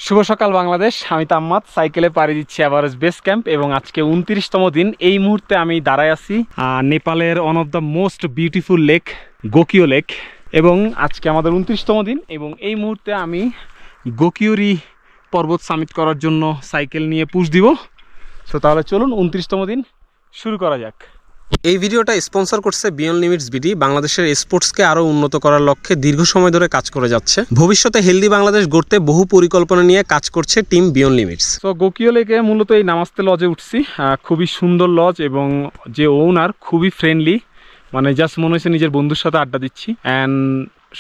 শুভ সকাল বাংলাদেশ। আমি তাম্মাদ সাইকেলে পাড়ি দিচ্ছি এভারেস্ট বেস ক্যাম্প এবং আজকে 29তম দিন। এই মুহূর্তে আমি দাঁড়ায় আছি নেপালের one of the most beautiful lake Gokyo lake এবং আজকে আমাদের 29তম দিন এবং এই মুহূর্তে আমি গোকিওরি পর্বত সামিট করার জন্য সাইকেল নিয়ে পুশ দিব। সো তাহলে চলুন 29তম দিন শুরু করা যাক। এই ভিডিওটা স্পন্সর করছে বিয়ন্ড লিমিটস বিডি। বাংলাদেশের স্পোর্টসকে আরো উন্নত করার লক্ষ্যে দীর্ঘ সময় ধরে কাজ করে যাচ্ছে। ভবিষ্যতে হেলদি বাংলাদেশ গড়তে বহু পরিকল্পনা নিয়ে কাজ করছে টিম বিয়ন্ড লিমিটস। তো গোকিও লেকে মূলত এই নামাস্তে লজে উঠছি। খুবই সুন্দর লজ এবং যে ওনার খুবই ফ্রেন্ডলি, মানে জাস্ট মনে হচ্ছে নিজের বন্ধুর সাথে আড্ডা দিচ্ছি। অ্যান্ড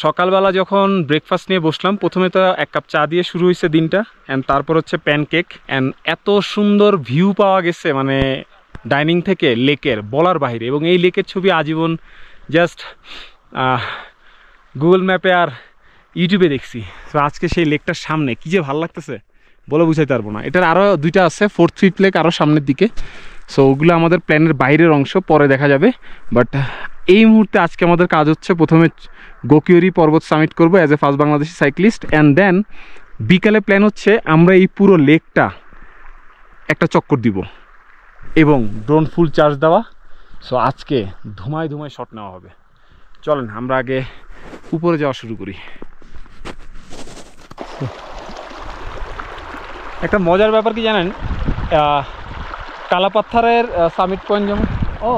সকালবেলা যখন ব্রেকফাস্ট নিয়ে বসলাম, প্রথমে তো এক কাপ চা দিয়ে শুরু হয়েছে দিনটা, অ্যান্ড তারপর হচ্ছে প্যানকেক। অ্যান্ড এত সুন্দর ভিউ পাওয়া গেছে মানে ডাইনিং থেকে লেকের বলার বাইরে, এবং এই লেকের ছবি আজীবন জাস্ট গুগল ম্যাপে আর ইউটিউবে দেখছি। তো আজকে সেই লেকটার সামনে কী যে ভালো লাগতেছে বলে বুঝাইতে পারবো না। এটার আরও দুইটা আছে, 4th 5th লেক আরও সামনের দিকে। সো ওগুলো আমাদের প্ল্যানের বাইরের অংশ, পরে দেখা যাবে। বাট এই মুহূর্তে আজকে আমাদের কাজ হচ্ছে প্রথমে গোকিওরি পর্বত সামিট করবো as a first Bangladeshi cyclist, and then বিকালে প্ল্যান হচ্ছে আমরা এই পুরো লেকটা একটা চক্কর দিব এবং ড্রোন ফুল চার্জ দেওয়া। সো আজকে ধুমায় ধুমায় শট নেওয়া হবে। চলেন আমরা আগে উপরে যাওয়া শুরু করি। একটা মজার ব্যাপার কি জানেন, কালাপাত্থারের সামিট পয়েন্ট যেমন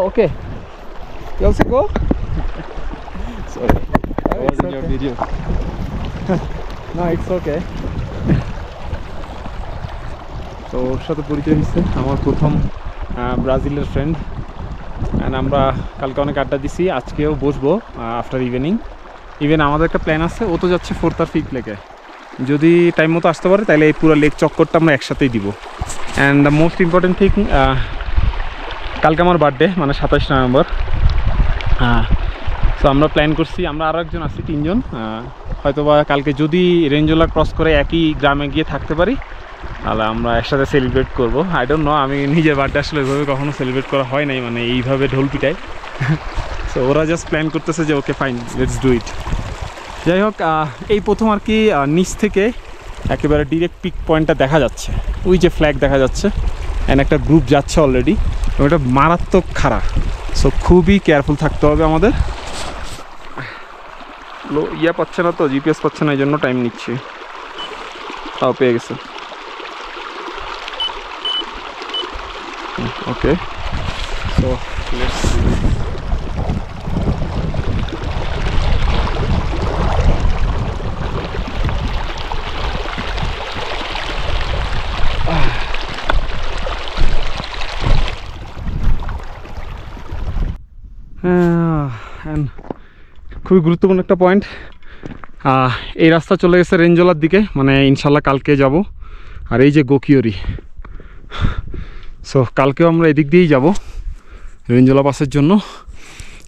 ওকে গো ভিডিও না ইটস ওকে। তো ওর সাথে পরিচয় হচ্ছে আমার প্রথম ব্রাজিলের ফ্রেন্ড, অ্যান্ড আমরা কালকে অনেক আড্ডা দিছি। আজকেও বসবো আফটার ইভেন আমাদের একটা প্ল্যান আছে। ও তো যাচ্ছে 4th আর 5th লেকে, যদি টাইম মতো আসতে পারে তাহলে এই পুরো লেক চক্করটা আমরা একসাথেই দিব। And the most important thing, কালকে আমার বার্থডে, মানে 27 নভেম্বর। সো আমরা প্ল্যান করছি, আমরা আরও একজন আছি, 3 জন। হয়তোবা কালকে যদি রেঞ্জোলা ক্রস করে একই গ্রামে গিয়ে থাকতে পারি তাহলে আমরা একসাথে সেলিব্রেট করবো। আই ডোন্ট নো, আমি নিজের বার্থডে আসলে ওইভাবে কখনো সেলিব্রেট করা হয় নাই, মানে এইভাবে ঢোল পিটাই। সো ওরা জাস্ট প্ল্যান করতেছে যে okay fine, let's do it. যাই হোক, এই প্রথম আর কি নিচ থেকে একেবারে ডিরেক্ট পিক পয়েন্টটা দেখা যাচ্ছে, ওই যে ফ্ল্যাগ দেখা যাচ্ছে, অ্যান্ড একটা গ্রুপ যাচ্ছে অলরেডি, এবং এটা মারাত্মক খাড়া। সো খুবই কেয়ারফুল থাকতে হবে আমাদের। পাচ্ছে না তো, জিপিএস পাচ্ছে না, এই জন্য টাইম নিচ্ছি। তাও পেয়ে গেছে। ওকে, সো লেটস সি। খুবই গুরুত্বপূর্ণ একটা পয়েন্ট। এই রাস্তা চলে গেছে রেঞ্জোলার দিকে, মানে ইনশাল্লাহ কালকে যাব। আর এই যে গোকিওরি, সো কালকেও আমরা এদিক দিয়েই যাব রেঞ্জোলা পাসের জন্য।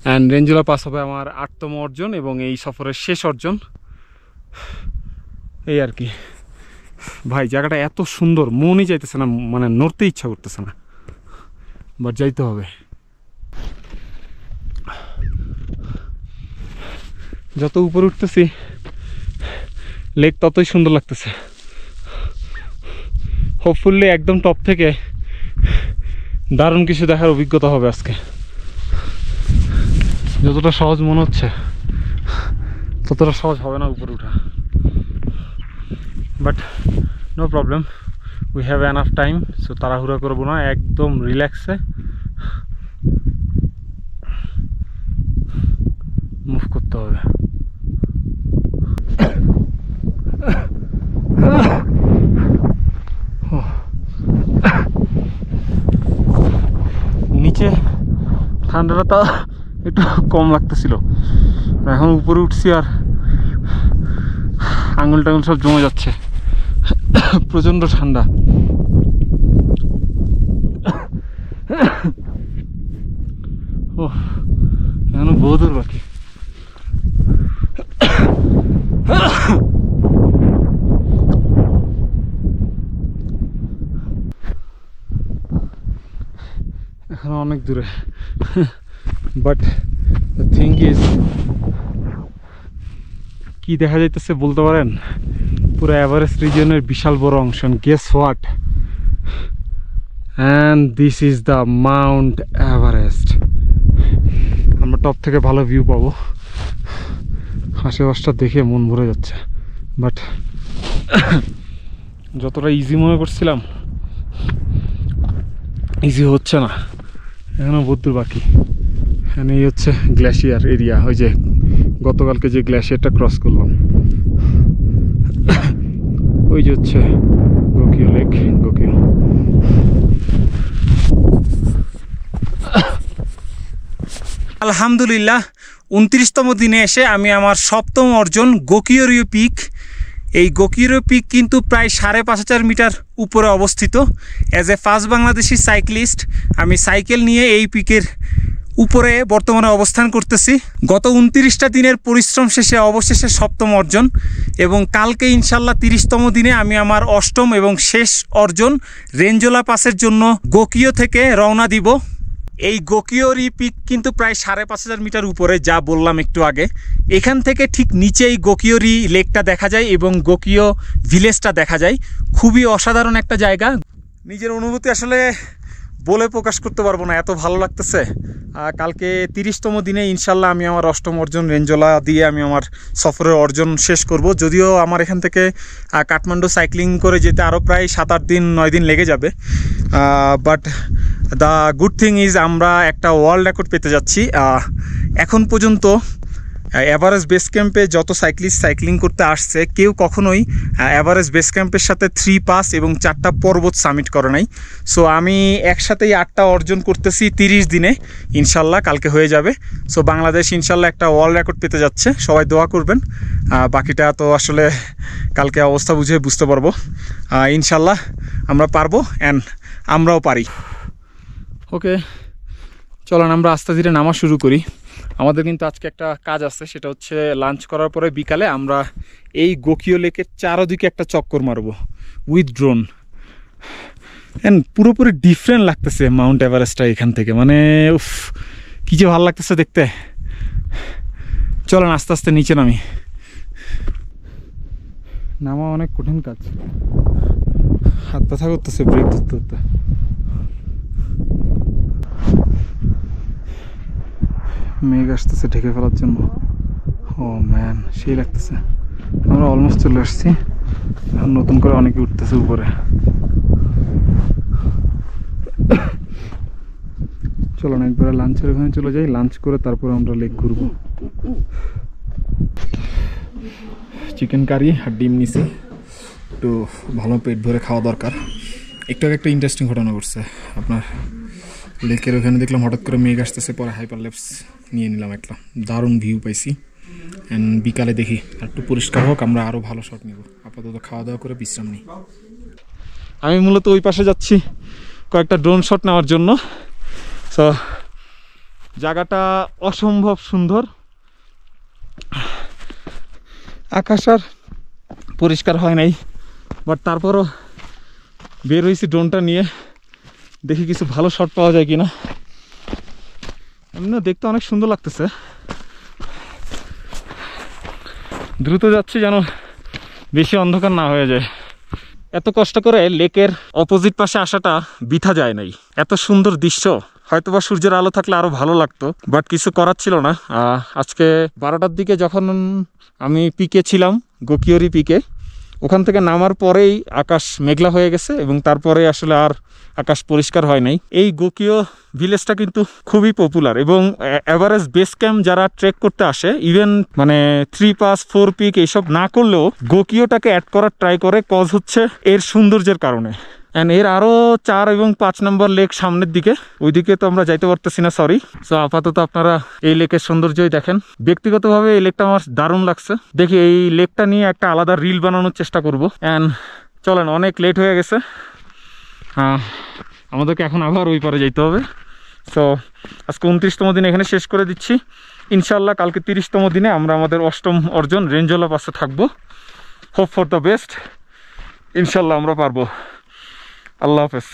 অ্যান্ড রেঞ্জোলা পাস হবে আমার 8তম অর্জন এবং এই সফরের শেষ অর্জন। এই আর কি ভাই, জায়গাটা এত সুন্দর, মনই যাইতেছে না, মানে নড়তে ইচ্ছা করতেছে না, বাট যাইতে হবে। যত উপরে উঠতেছি লেক ততই সুন্দর লাগতেছে। হোপফুলি একদম টপ থেকে দারুণ কিছু দেখার অভিজ্ঞতা হবে আজকে। যতটা সহজ মনে হচ্ছে ততটা সহজ হবে না উপরে ওঠা, but no problem, we have enough time. So তাড়াহুড়া করবো না, একদম রিল্যাক্সে মুভ করতে হবে। নিচে ঠান্ডাটা তা একটু কম লাগতেছিল, এখন উপরে উঠছি আর আঙুল টাঙুল সব জমে যাচ্ছে, প্রচণ্ড ঠান্ডা। ও এখনো বহুদূর বাকি। এখন অনেক দূরে, বাট দ্য থিং ইজ কি দেখা যাইতেছে বলতে পারেন? পুরো এভারেস্ট রিজিয়নের বিশাল বড় অংশ। Guess what, and this is the Mount Everest. আমরা টপ থেকে ভালো ভিউ পাবো, আশেপাশটা দেখে মন ভরে যাচ্ছে। বাট যতটা ইজি মনে করছিলাম ইজি হচ্ছে না, এখনো বহুদূর বাকি। এখানে এই হচ্ছে গ্লেশিয়ার এরিয়া, ওই যে গতকালকে যে গ্লেশিয়ারটা ক্রস করলাম, ওই যে হচ্ছে গোকিও লেক। গোকিও আলহামদুলিল্লাহ 29তম দিনে এসে আমি আমার 7ম অর্জন গোকিওরিও পিক। এই গোকিওরিও পিক কিন্তু প্রায় 5,500 মিটার উপরে অবস্থিত। As a first Bangladeshi cyclist আমি সাইকেল নিয়ে এই পিকের উপরে বর্তমানে অবস্থান করতেছি। গত 29টা দিনের পরিশ্রম শেষে অবশেষে 7ম অর্জন, এবং কালকে ইনশাল্লাহ 30তম দিনে আমি আমার 8ম এবং শেষ অর্জন রেঞ্জোলা পাসের জন্য গোকিও থেকে রওনা দিব। এই গোকিওরি পিক কিন্তু প্রায় 5,500 মিটার উপরে, যা বললাম একটু আগে। এখান থেকে ঠিক নিচেই গোকিওরি লেকটা দেখা যায় এবং গোকিও ভিলেজটা দেখা যায়। খুবই অসাধারণ একটা জায়গা। নিজের অনুভূতি আসলে বলে প্রকাশ করতে পারবো না, এত ভালো লাগতেছে। কালকে 30তম দিনে ইনশাল্লাহ আমি আমার 8ম অর্জন রেঞ্জোলা দিয়ে আমি আমার সফরের অর্জন শেষ করব। যদিও আমার এখান থেকে কাঠমান্ডু সাইক্লিং করে যেতে আরও প্রায় 7-8 দিন 9 দিন লেগে যাবে। But the good thing is আমরা একটা ওয়ার্ল্ড রেকর্ড পেতে যাচ্ছি। এখন পর্যন্ত এভারেস্ট বেস ক্যাম্পে যত সাইক্লিস্ট সাইক্লিং করতে আসছে কেউ কখনোই এভারেস্ট বেস ক্যাম্পের সাথে 3 পাস এবং 4টা পর্বত সামিট করে নাই। সো আমি একসাথেই 8টা অর্জন করতেছি 30 দিনে, ইনশাল্লাহ কালকে হয়ে যাবে। সো বাংলাদেশ ইনশাল্লাহ একটা ওয়ার্ল্ড রেকর্ড পেতে যাচ্ছে, সবাই দোয়া করবেন। বাকিটা তো আসলে কালকে অবস্থা বুঝে বুঝতে পারবো। ইনশাল্লাহ আমরা পারবো, অ্যান্ড আমরাও পারি। ওকে, চলেন আমরা আস্তে ধীরে নামা শুরু করি। আমাদের কিন্তু আজকে একটা কাজ আছে, সেটা হচ্ছে লাঞ্চ করার পরে বিকালে আমরা এই গোকিও লেকের চারদিকে একটা চক্কর মারবো উইথ ড্রোন। অ্যান্ড পুরোপুরি ডিফারেন্ট লাগতেছে মাউন্ট এভারেস্টটা এখান থেকে, মানে উফ কী যে ভালো লাগতেছে দেখতে। চলেন আস্তে আস্তে নিচে নামি। নামা অনেক কঠিন কাজ, হাত ব্যথা করতেছে ব্রেক ধরতে ধরতে। মেঘ আসতেছে ঢেকে ফেলার জন্য। ও ম্যান, সেই লাগতেছে। আমরা অলমোস্ট চলে আসছি, নতুন করে অনেকে উঠতেছে উপরে। চলো না একবার লাঞ্চের ওখানে চলে যাই, লাঞ্চ করে তারপর আমরা লেক ঘুরবো। চিকেন কারি আর ডিম নিছি, একটু ভালো পেট ভরে খাওয়া দরকার। একটু একটা ইন্টারেস্টিং ঘটনা ঘটছে আপনার লেকের ওখানে, দেখলাম হঠাৎ করে মেঘ আসতেছে, পরে হাইপার লেপস নিয়ে নিলাম, একটা দারুণ ভিউ পাইছি। অ্যান্ড বিকালে দেখি আর একটু পরিষ্কার হোক, আমরা আরও ভালো শট নিব। আপাতত খাওয়া দাওয়া করে বিশ্রাম নিই। আমি মূলত ওই পাশে যাচ্ছি কয়েকটা ড্রোন শট নেওয়ার জন্য। সো জায়গাটা অসম্ভব সুন্দর, আকাশ আর পরিষ্কার হয় নাই, বাট তারপরও বের হয়েছি ড্রোনটা নিয়ে, দেখি কিছু ভালো শট পাওয়া যায় কিনা। এমনিও দেখতে অনেক সুন্দর লাগতেছে। দ্রুত যাচ্ছি যেন বেশি অন্ধকার না হয়ে যায়। এত কষ্ট করে লেকের অপোজিট পাশে আসাটা বৃথা যায় নাই। এত সুন্দর দৃশ্য, হয়তোবা সূর্যের আলো থাকলে আরো ভালো লাগতো, বাট কিছু করার ছিল না। আজকে 12টার দিকে যখন আমি পিকে ছিলাম, গোকিওরি পিকে, ওখান থেকে নামার পরেই আকাশ মেঘলা হয়ে গেছে এবং তারপরে আসলে আর আকাশ পরিষ্কার হয় নাই। এই গোকিও ভিলেজটা কিন্তু খুবই পপুলার, এবং এভারেস্ট বেস ক্যাম্প যারা ট্রেক করতে আসে, ইভেন মানে 3 পাস 4 পিক এইসব না করলেও গোকিওটাকে অ্যাড করার ট্রাই করে, কজ হচ্ছে এর সৌন্দর্যের কারণে। অ্যান্ড এর আরও 4 এবং 5 নম্বর লেক সামনের দিকে, ওইদিকে তো আমরা যাইতে পারতেছি না, সরি। সো আপাতত আপনারা এই লেকের সৌন্দর্যই দেখেন। ব্যক্তিগতভাবে এই লেকটা আমার দারুণ লাগছে। দেখি এই লেকটা নিয়ে একটা আলাদা রিল বানানোর চেষ্টা করব। অ্যান্ড চলেন, অনেক লেট হয়ে গেছে, আমাদেরকে এখন আবার ওই পারে যাইতে হবে। সো আজকে 29তম দিন এখানে শেষ করে দিচ্ছি। ইনশাল্লাহ কালকে 30তম দিনে আমরা আমাদের 8ম অর্জন রেঞ্জোলা পাসে থাকবো। হোপ ফর দ্য বেস্ট, ইনশাল্লাহ আমরা পারবো। আল্লাহ হাফেজ।